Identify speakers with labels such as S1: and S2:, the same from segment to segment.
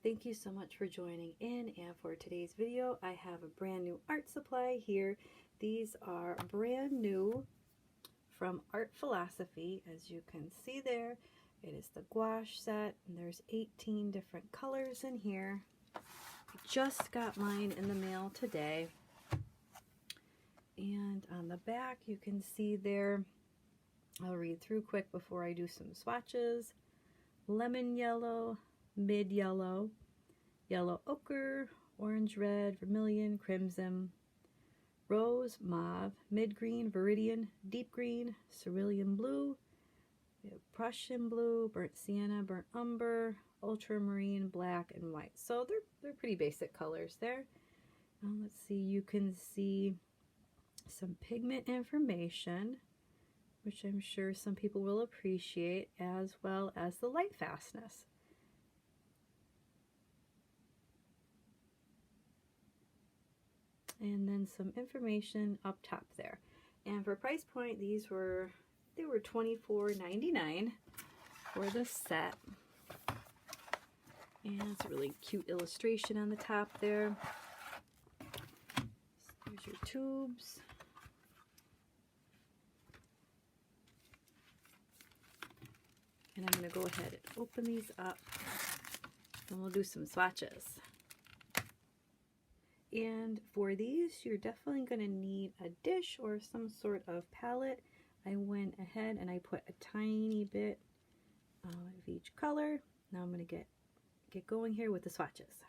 S1: Thank you so much for joining in, and for today's video I have a brand new art supply here. These are brand new from Art Philosophy. As you can see there, it is the gouache set, and there's 18 different colors in here. I just got mine in the mail today, and on the back you can see there, I'll read through quick before I do some swatches: lemon yellow, mid yellow, yellow ochre, orange red, vermilion, crimson, rose, mauve, mid green, viridian, deep green, cerulean blue, Prussian blue, burnt sienna, burnt umber, ultramarine, black, and white. So they're pretty basic colors there. Let's see, you can see some pigment information, which I'm sure some people will appreciate, as well as the light fastness. And then some information up top there. And for price point, they were $24.99 for the set. And it's a really cute illustration on the top there. So there's your tubes. And I'm going to go ahead and open these up, and we'll do some swatches. And for these, you're definitely going to need a dish or some sort of palette. I went ahead and I put a tiny bit of each color. Now I'm going to get going here with the swatches.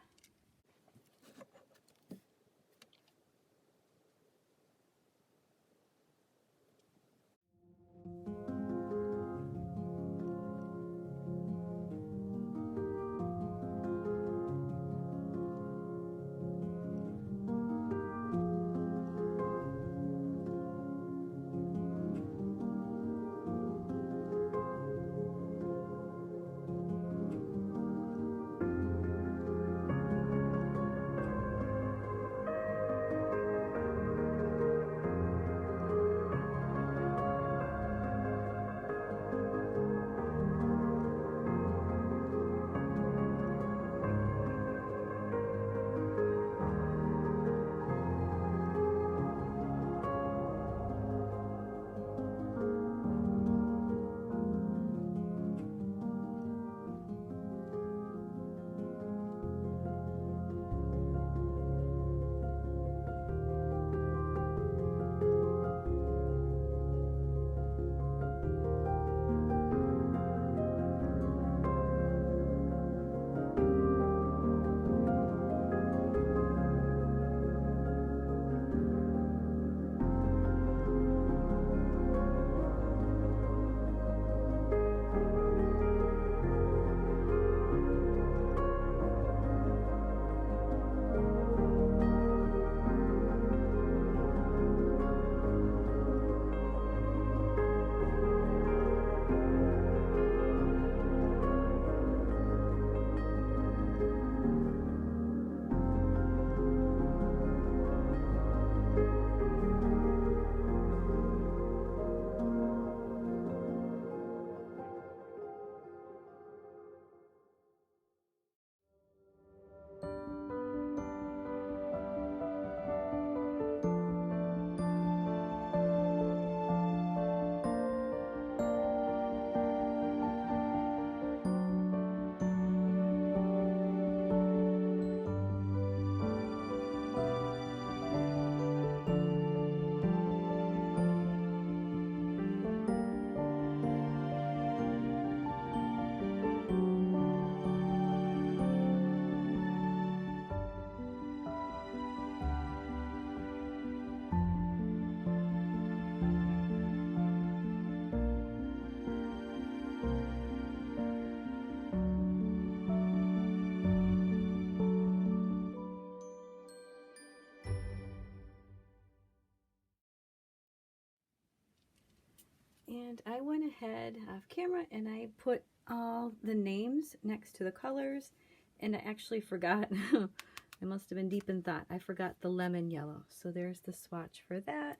S1: And I went ahead off camera and I put all the names next to the colors, and I actually forgot, I must have been deep in thought, I forgot the lemon yellow. So there's the swatch for that.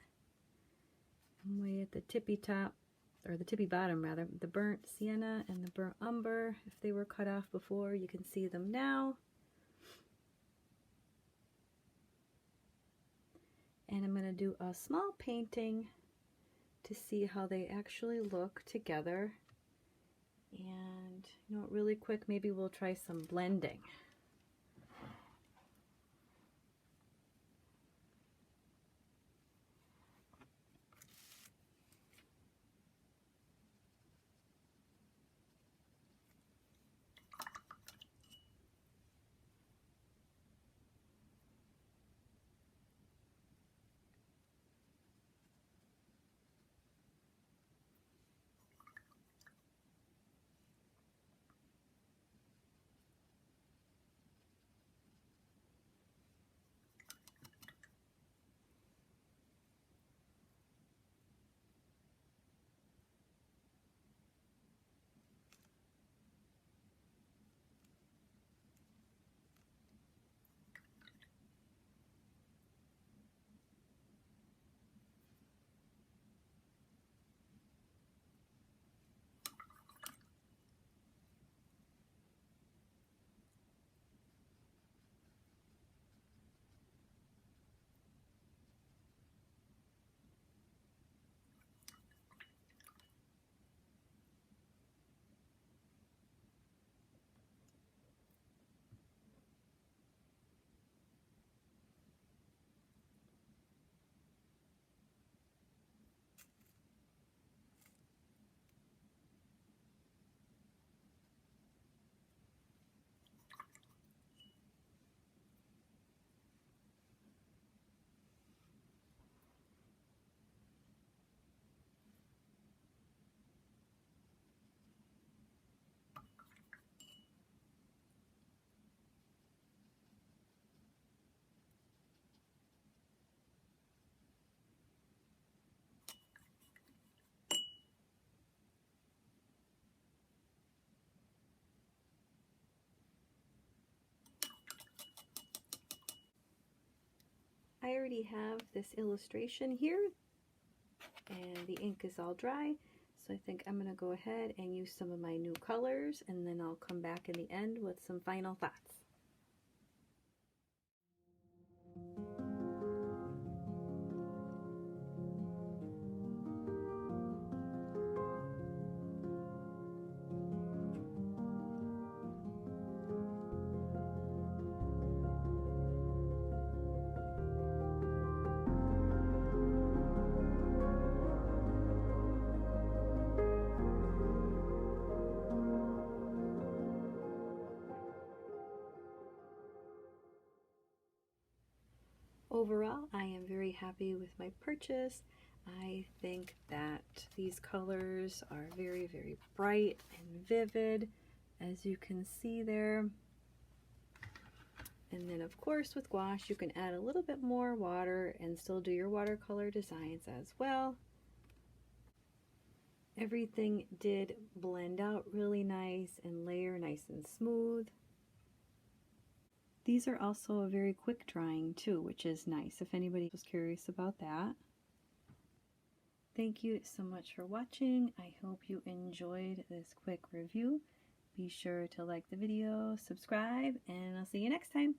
S1: I'm way at the tippy top. or the tippy bottom rather, the burnt sienna and the burnt umber. If they were cut off before, you can see them now. And I'm going to do a small painting to see how they actually look together. And you know, really quick, maybe we'll try some blending. I already have this illustration here and the ink is all dry, so I think I'm going to go ahead and use some of my new colors, and then I'll come back in the end with some final thoughts. Overall, I am very happy with my purchase. I think that these colors are very, very bright and vivid, as you can see there. And then of course with gouache you can add a little bit more water and still do your watercolor designs as well. Everything did blend out really nice and layer nice and smooth. These are also a very quick drying too, which is nice if anybody was curious about that. Thank you so much for watching. I hope you enjoyed this quick review. Be sure to like the video, subscribe, and I'll see you next time.